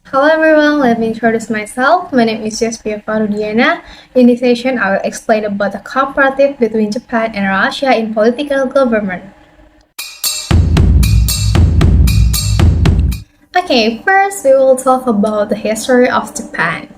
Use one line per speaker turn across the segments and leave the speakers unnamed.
Hello everyone, let me introduce myself. My name is Yosphia. In this session, I will explain about the comparative between Japan and Russia in political government. Okay, first we will talk about the history of Japan.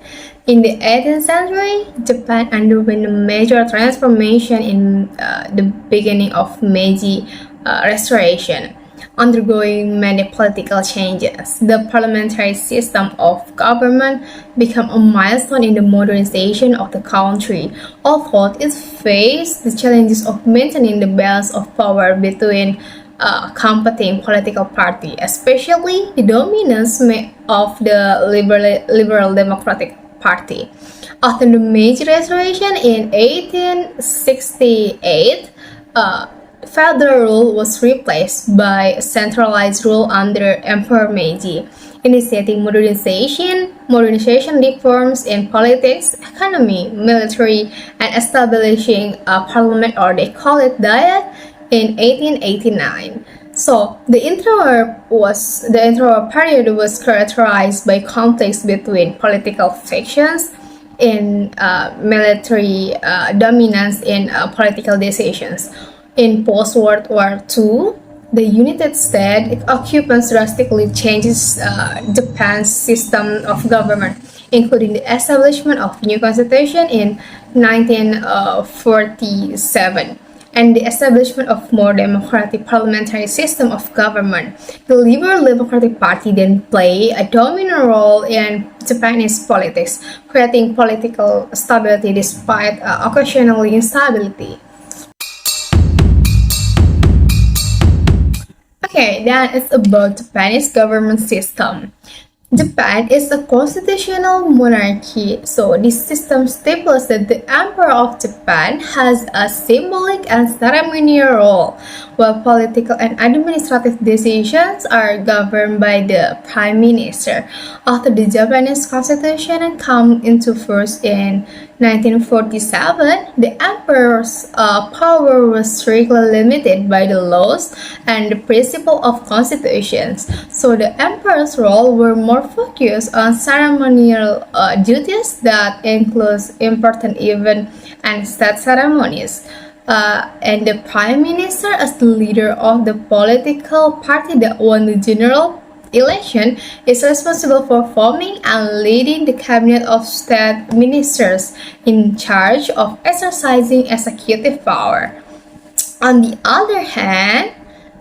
In the 18th century, Japan underwent a major transformation in the beginning of Meiji Restoration. Undergoing many political changes, the parliamentary system of government became a milestone in the modernization of the country, although it faced the challenges of maintaining the balance of power between competing political party, especially the dominance of the Liberal Democratic Party. After the Meiji Restoration in 1868, federal rule was replaced by centralized rule under Emperor Meiji, initiating modernization reforms in politics, economy, military, and establishing a parliament, or they call it Diet, in 1889. So the interwar period was characterized by conflicts between political factions and military dominance in political decisions. In post-World War II, the United States occupants drastically changes Japan's system of government, including the establishment of new constitution in 1947 and the establishment of more democratic parliamentary system of government. The Liberal Democratic Party then played a dominant role in Japanese politics, creating political stability despite occasional instability. Okay, then it's about Japanese government system. Japan is a constitutional monarchy, so this system stipulates that the Emperor of Japan has a symbolic and ceremonial role, while political and administrative decisions are governed by the Prime Minister. After the Japanese Constitution came into force in 1947, the emperor's power was strictly limited by the laws and the principle of constitutions. So the emperor's role were more focused on ceremonial duties that includes important events and state ceremonies. And the prime minister, as the leader of the political party that won the general election, is responsible for forming and leading the cabinet of state ministers in charge of exercising executive power. On the other hand,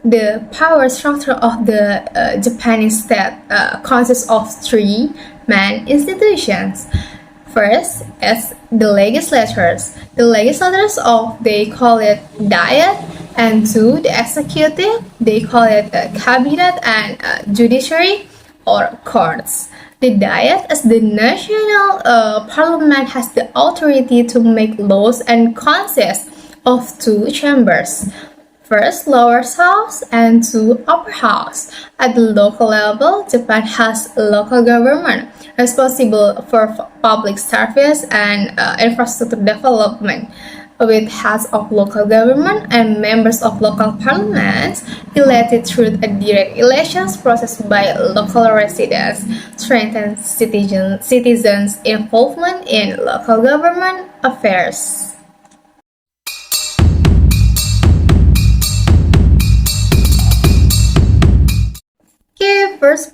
the power structure of the Japanese state consists of three main institutions. First is the legislatures. The legislatures they call it Diet, and two, the executive, they call it cabinet, and judiciary or courts. The Diet, as the national parliament, has the authority to make laws and consists of two chambers. First, lower house, and two, upper house. At the local level, Japan has a local government responsible for public service and infrastructure development, with heads of local government and members of local parliaments elected through a direct elections process by local residents, strengthens citizens' involvement in local government affairs. Okay, first,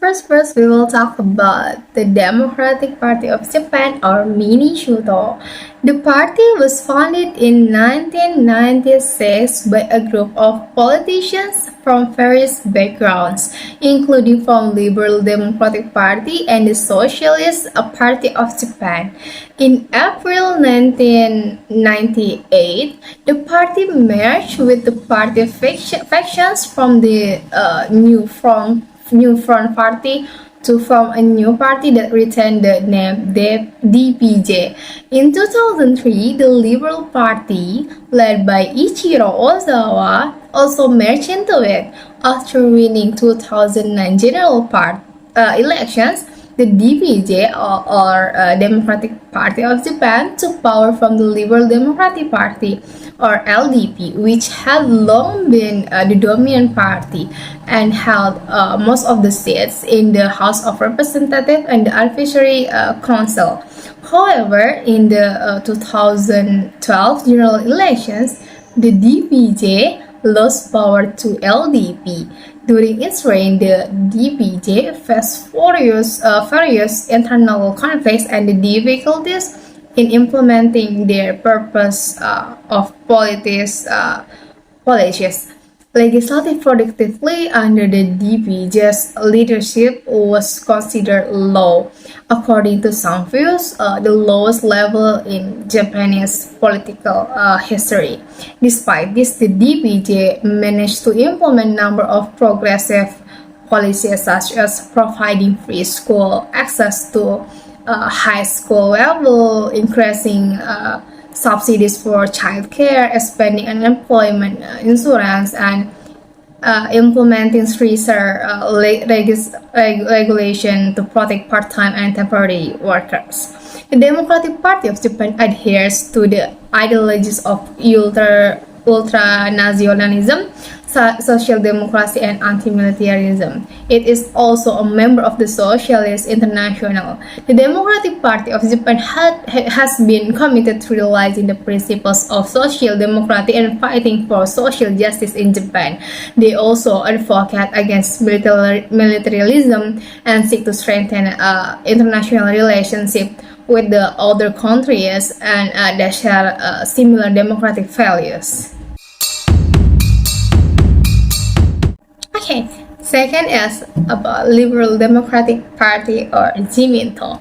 we will talk about the Democratic Party of Japan, or Mini Shuto. The party was founded in 1996 by a group of politicians from various backgrounds, including from Liberal Democratic Party and the Socialist Party of Japan. In April 1998, the party merged with the party factions from the New Front Party to form a new party that retained the name DPJ. In 2003, the Liberal Party, led by Ichiro Ozawa, also merged into it. After winning 2009 general elections, The DPJ, or Democratic Party of Japan, took power from the Liberal Democratic Party, or LDP, which had long been the dominant party and held most of the seats in the House of Representatives and the Advisory Council. However, in the 2012 general elections, the DPJ lost power to LDP. During its reign, the DPJ faced various internal conflicts and difficulties in implementing their purpose of policies. Legislative productivity under the DPJ's leadership was considered low. According to some views, the lowest level in Japanese political history. Despite this, the DPJ managed to implement a number of progressive policies such as providing free school access to high school level, increasing subsidies for childcare, expanding unemployment insurance, and implementing stricter regulation to protect part-time and temporary workers. The Democratic Party of Japan adheres to the ideologies of ultranationalism, social democracy, and anti-militarism. It is also a member of the Socialist International. The Democratic Party of Japan has been committed to realizing the principles of social democracy and fighting for social justice in Japan. They also advocate against militarism and seek to strengthen international relationships with the other countries and that share similar democratic values. Okay, second is about Liberal Democratic Party, or Jiminto.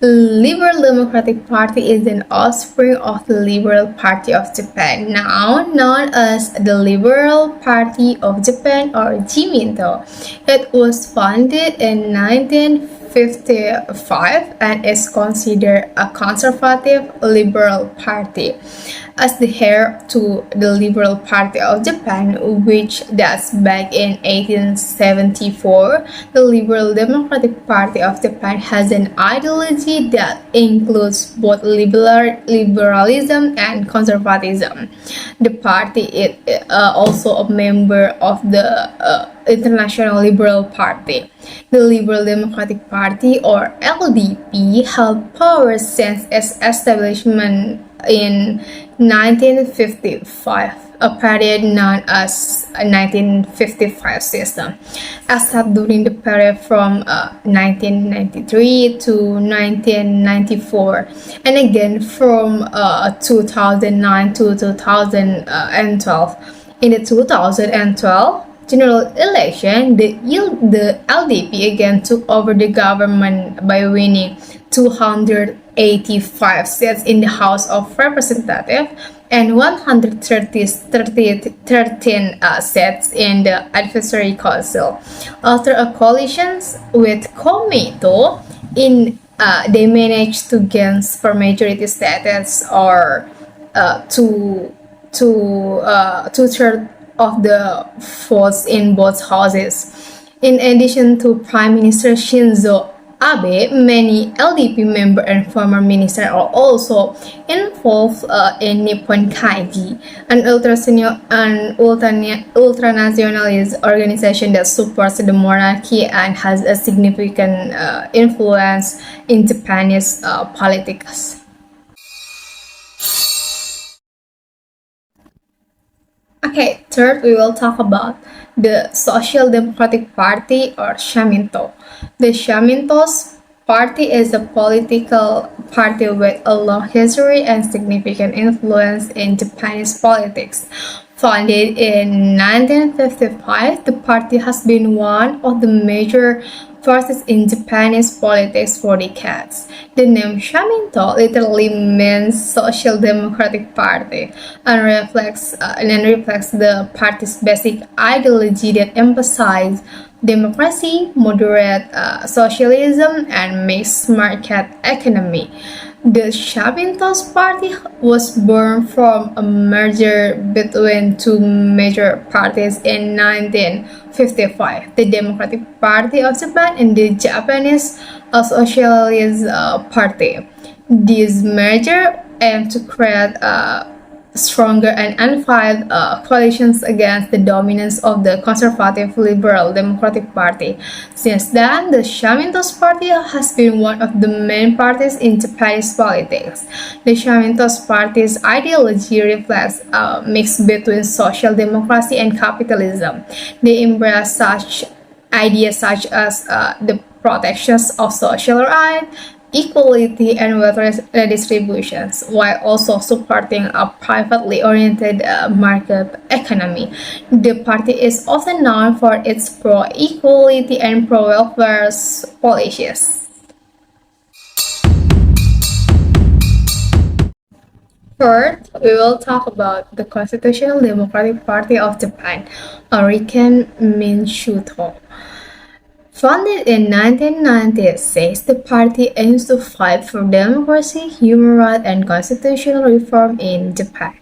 Liberal Democratic Party is an offspring of the Liberal Party of Japan, now known as the Liberal Party of Japan, or Jiminto. It was founded in 1955 and is considered a conservative liberal party. As the heir to the Liberal Party of Japan, which dates back in 1874, the Liberal Democratic Party of Japan has an ideology that includes both liberalism and conservatism. The party is also a member of the International Liberal Party. The Liberal Democratic Party, or LDP, held power since its establishment in 1955, a period known as a 1955 system, except during the period from 1993 to 1994, and again from 2009 to 2012. In the 2012 general election, the LDP again took over the government by winning 285 seats in the House of Representatives and 113 seats in the Advisory Council. After a coalition with Komeito, they managed to gain supermajority status, or two-thirds of the votes in both houses. In addition to Prime Minister Shinzo Abe, many LDP members and former ministers are also involved in Nippon Kaigi, an ultranationalist organization that supports the monarchy and has a significant influence in Japanese politics. Okay, third, we will talk about the Social Democratic Party, or Shaminto. The Shaminto's party is a political party with a long history and significant influence in Japanese politics. Founded in 1955, the party has been one of the major forces in Japanese politics for decades. The name Shaminto literally means Social Democratic Party and reflects the party's basic ideology that emphasizes democracy, moderate socialism, and mixed market economy. The Shavintos Party was born from a merger between two major parties in 1955, the Democratic Party of Japan and the Japanese Socialist Party. This merger aimed to create stronger and unified coalitions against the dominance of the conservative Liberal Democratic Party. Since then, the Shamintos Party has been one of the main parties in Japanese politics. The Shamintos Party's ideology reflects a mix between social democracy and capitalism. They embrace such ideas such as the protections of social rights, equality, and wealth redistributions, while also supporting a privately oriented market economy. The party is often known for its pro-equality and pro-welfare policies. First, we will talk about the Constitutional Democratic Party of Japan, Ariken Minshuto. Founded in 1996, the party aims to fight for democracy, human rights, and constitutional reform in Japan.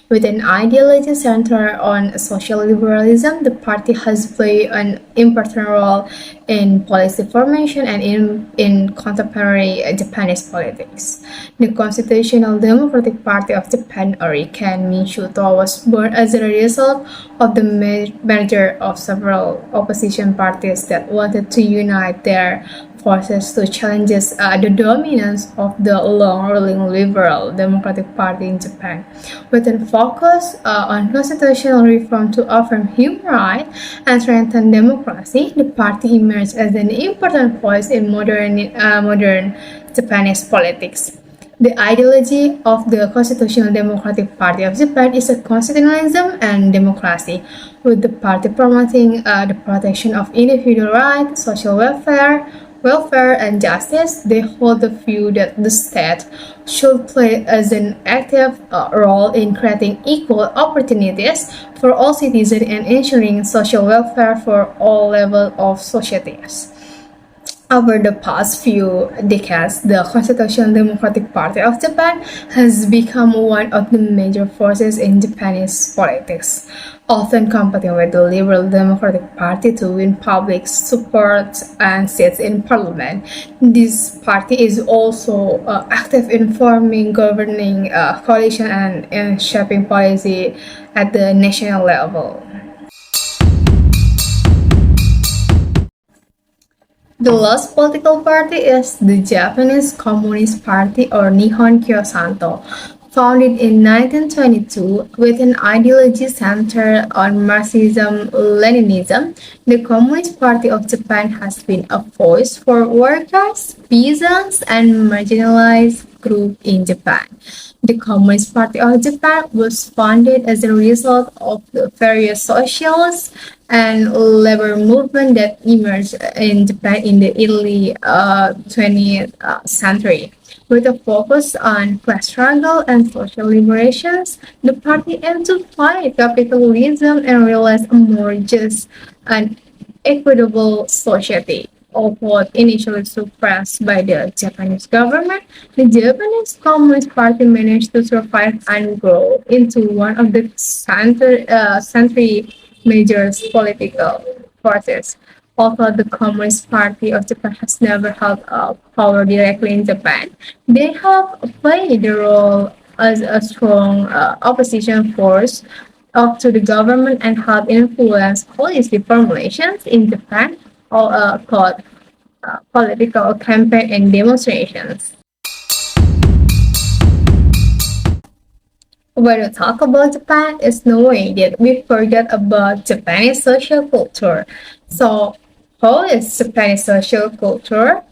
With an ideology centered on social liberalism, the party has played an important role in policy formation and in contemporary Japanese politics. The Constitutional Democratic Party of Japan, or Riken Minshuto, was born as a result of the merger of several opposition parties that wanted to unite their forces to challenge the dominance of the long-ruling Liberal Democratic Party in Japan. With a focus on constitutional reform to affirm human rights and strengthen democracy, the party emerged as an important voice in modern Japanese politics. The ideology of the Constitutional Democratic Party of Japan is a constitutionalism and democracy, with the party promoting the protection of individual rights, social welfare, and justice. They hold the view that the state should play as an active role in creating equal opportunities for all citizens and ensuring social welfare for all levels of societies. Over the past few decades, the Constitutional Democratic Party of Japan has become one of the major forces in Japanese politics, often competing with the Liberal Democratic Party to win public support and seats in parliament. This party is also active in forming governing coalition and in shaping policy at the national level. The last political party is the Japanese Communist Party, or Nihon Kyosanto. Founded in 1922 with an ideology centered on Marxism-Leninism, the Communist Party of Japan has been a voice for workers, peasants, and marginalized groups in Japan. The Communist Party of Japan was founded as a result of the various socialist and labor movement that emerged in Japan in the early 20th century. With a focus on class struggle and social liberations, the party aimed to fight capitalism and realize a more just and equitable society. Although initially suppressed by the Japanese government, the Japanese Communist Party managed to survive and grow into one of the century major political forces. Although the Communist Party of Japan has never held power directly in Japan, they have played the role as a strong opposition force up to the government and have influenced policy formulations in Japan, called political campaign and demonstrations. When we talk about Japan, it's no way that we forget about Japanese social culture. So, how is Japanese social culture?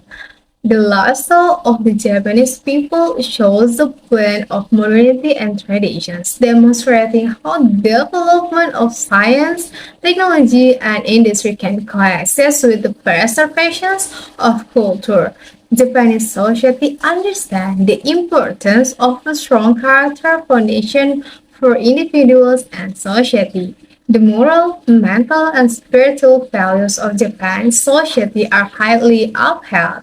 The lifestyle of the Japanese people shows the blend of modernity and traditions, demonstrating how development of science, technology, and industry can coexist with the preservations of culture. Japanese society understands the importance of a strong character foundation for individuals and society. The moral, mental, and spiritual values of Japan's society are highly upheld.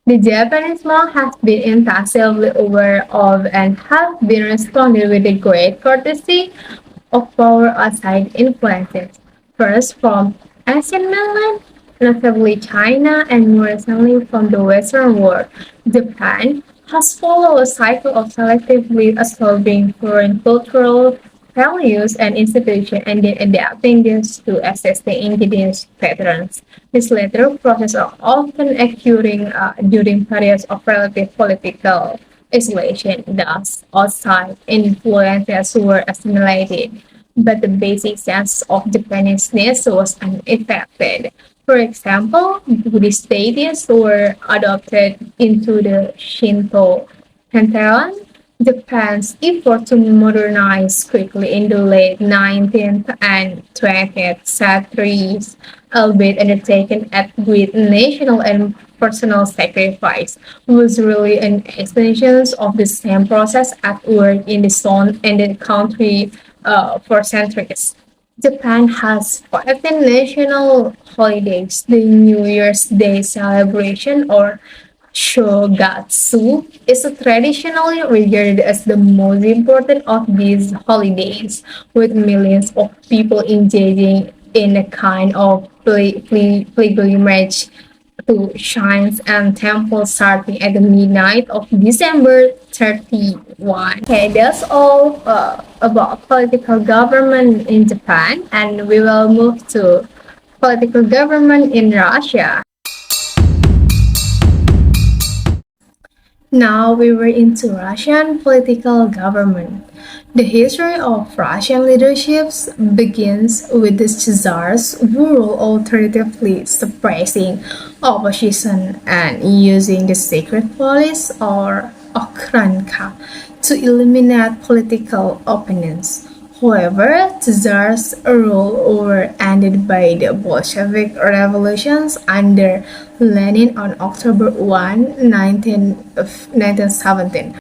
The Japanese law has been intensively aware of and has been responded with a great courtesy of power outside influences. First from Asian mainland, notably China, and more recently from the Western world. Japan has followed a cycle of selectively absorbing foreign cultural values and institutions and then adapting this to existing indigenous patterns. This latter process are often occurring during periods of relative political isolation, thus outside influences were assimilated, but the basic sense of Japaneseness was unaffected. For example, Buddhist deities were adopted into the Shinto pantheon. Japan's effort to modernize quickly in the late 19th and 20th centuries, albeit undertaken at great national and personal sacrifice, was really an extension of the same process at work in the zone and the country for centuries. Japan has 14 national holidays. The New Year's Day celebration, or Shogatsu, is traditionally regarded as the most important of these holidays, with millions of people engaging in a kind of pilgrimage to shrines and temples starting at the midnight of December 31. Okay, that's all about political government in Japan, and we will move to political government in Russia. Now we were into Russian political government. The history of Russian leaderships begins with the Tsars who rule alternatively suppressing opposition and using the secret police or Okranka to eliminate political opponents. However, Tsar's rule were ended by the Bolshevik revolutions under Lenin on October 1, 1917.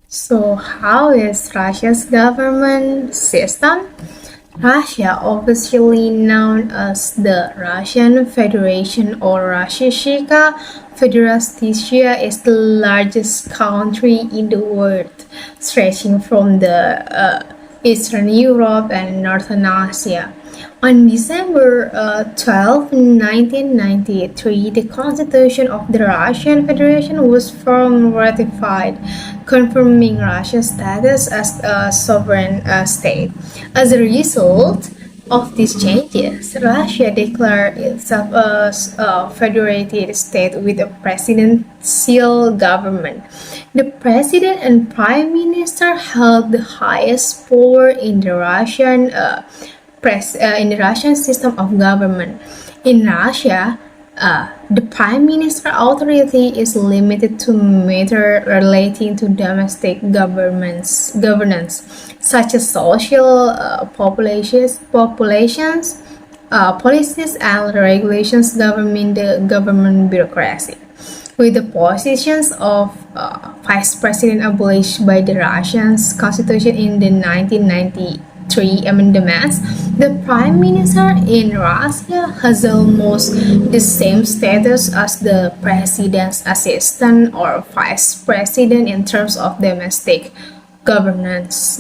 So, how is Russia's government system? Russia, officially known as the Russian Federation or Rossiyska Federatia, is the largest country in the world, stretching from the Eastern Europe and Northern Asia. On December 12, 1993, the Constitution of the Russian Federation was formally ratified, confirming Russia's status as a sovereign state. As a result of these changes, Russia declared itself as a federated state with a presidential government. The president and prime minister held the highest power in the Russian system of government. In Russia, the prime minister authority is limited to matters relating to domestic governance, such as social populations, policies and regulations governing the government bureaucracy. With the positions of vice president abolished by the Russian constitution in the 1993 amendments, the prime minister in Russia has almost the same status as the president's assistant or vice president in terms of domestic governments.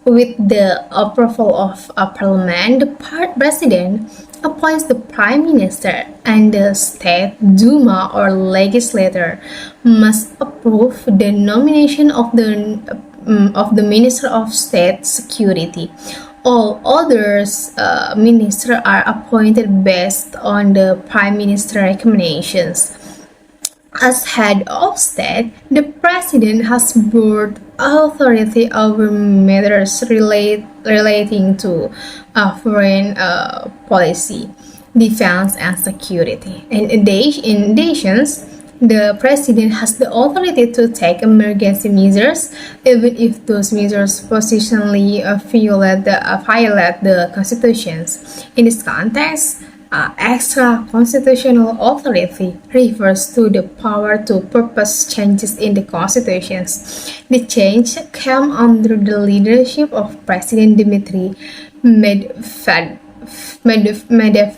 With the approval of a parliament, the president appoints the prime minister, and the state Duma or legislature must approve the nomination of the Minister of State Security. All others ministers are appointed based on the prime minister recommendations. As head of state, the president has broad authority over matters relating to foreign policy, defense, and security. In addition, the president has the authority to take emergency measures, even if those measures positionally violate the constitutions. In this context, extra constitutional authority refers to the power to propose changes in the constitutions. The change came under the leadership of President Dmitry Medvedev,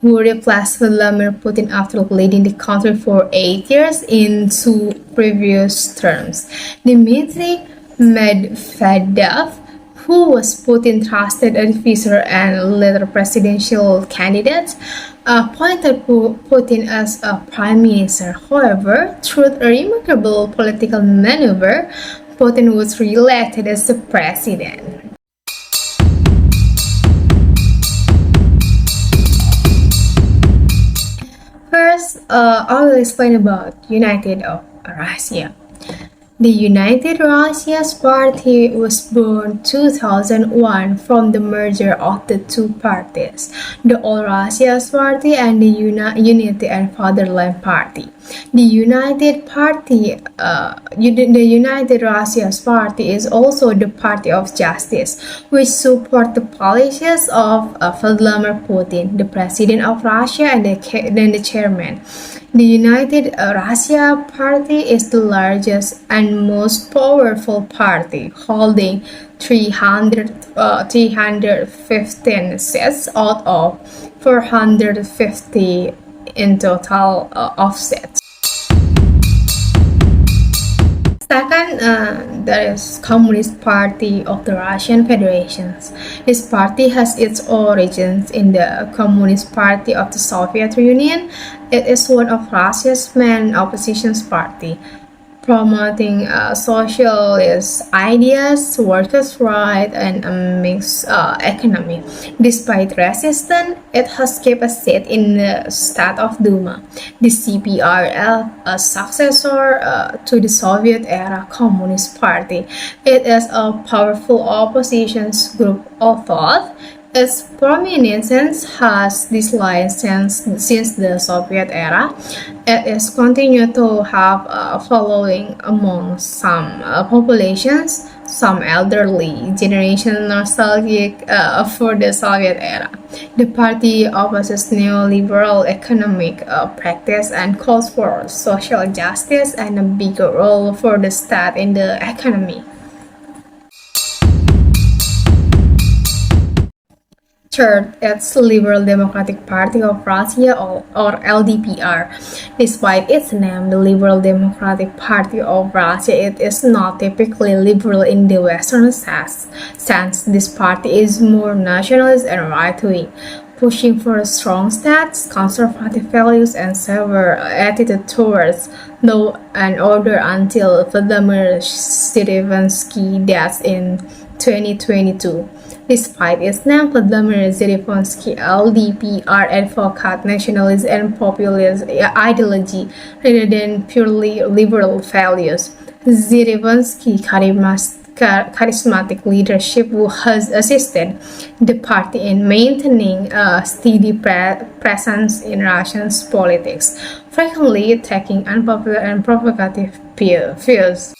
who replaced Vladimir Putin after leading the country for 8 years in two previous terms. Dmitry Medvedev, who was Putin's trusted advisor and later presidential candidate, appointed Putin as a prime minister. However, through a remarkable political maneuver, Putin was re-elected as the president. First, I will explain about United of Russia. The United Russia's Party was born 2001 from the merger of the two parties, the All Russia's Party and the Unity and Fatherland Party. The United Russia's Party is also the Party of Justice, which support the policies of Vladimir Putin, the President of Russia and the Chairman. The United Russia Party is the largest and most powerful party, holding 315 seats out of 450 in total of seats. Second, there is Communist Party of the Russian Federation. This party has its origins in the Communist Party of the Soviet Union. It is one of Russia's main opposition party, promoting socialist ideas, workers' rights, and a mixed economy. Despite resistance, it has kept a seat in the State of Duma, the CPRL, a successor to the Soviet-era Communist Party. It is a powerful opposition group of thought. Its prominence has declined since the Soviet era. It is continued to have a following among some populations, some elderly generation nostalgic for the Soviet era. The party opposes neoliberal economic practice and calls for social justice and a bigger role for the state in the economy. Third, it's Liberal Democratic Party of Russia or LDPR. Despite its name, the Liberal Democratic Party of Russia, it is not typically liberal in the Western sense. This party is more nationalist and right-wing, pushing for strong states, conservative values, and severe attitude towards law and order until Vladimir Zelensky died in 2022. Despite its name, Vladimir Zelensky LDPR advocate nationalist and populist ideology rather than purely liberal values. Zelensky's charismatic leadership has assisted the party in maintaining a steady presence in Russian politics, frequently taking unpopular and provocative views.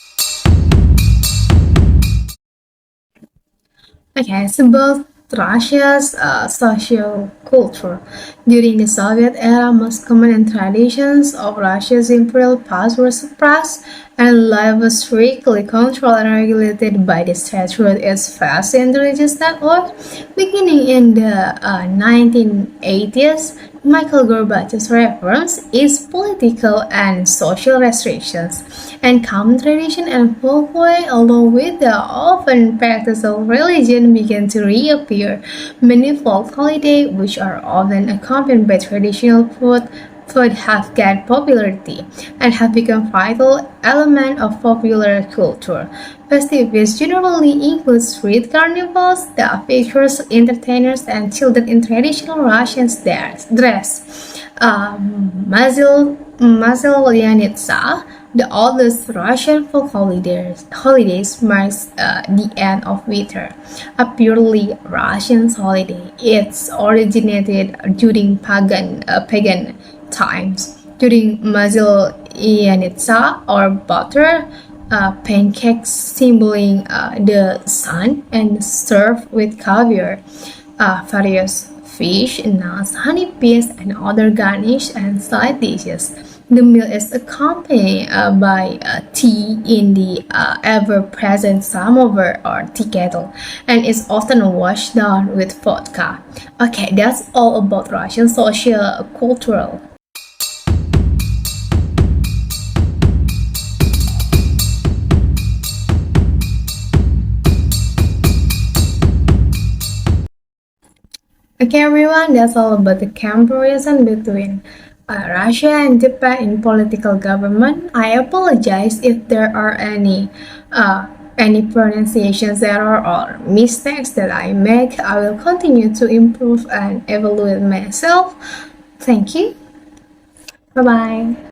Okay, it's about Russia's social culture. During the Soviet era, most common traditions of Russia's imperial past were suppressed, and life was strictly controlled and regulated by the state through its vast intelligence network. Beginning in the 1980s, Michael Gorbachev's reforms eased political and social restrictions, and common tradition and folklore, along with the often practice of religion, began to reappear. Many folk holidays, which are often accompanied by traditional food, have gained popularity and have become vital element of popular culture. Festivities generally include street carnivals that features entertainers and children in traditional Russian dress. Maslenitsa, the oldest Russian folk holidays marks the end of winter, a purely Russian holiday. It's originated during pagan times. During Maslenitsa or butter pancakes symboling the sun and served with caviar, various fish, nuts, honey beans, and other garnish and side dishes. The meal is accompanied by tea in the ever-present samovar or tea kettle, and is often washed down with vodka. Okay, that's all about Russian social cultural. Okay, everyone, that's all about the comparison between Russia and Japan in political government. I apologize if there are any pronunciations error or mistakes that I make. I will continue to improve and evaluate myself. Thank you. Bye bye.